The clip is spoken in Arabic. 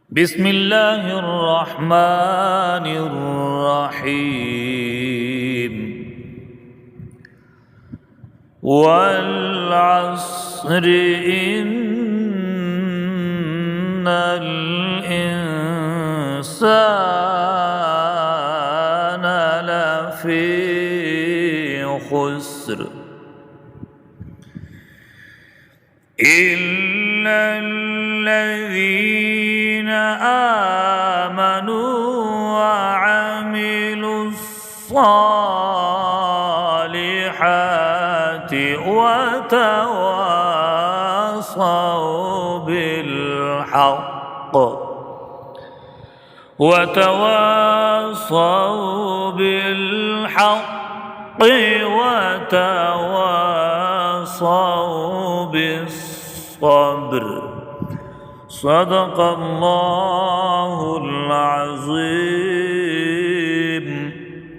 بسم الله الرحمن الرحيم والعصر إن الإنسان لفي خسر إلا الذين آمنوا وعملوا الصالحات وتواصوا بالحق وتواصوا بالصبر. صدق الله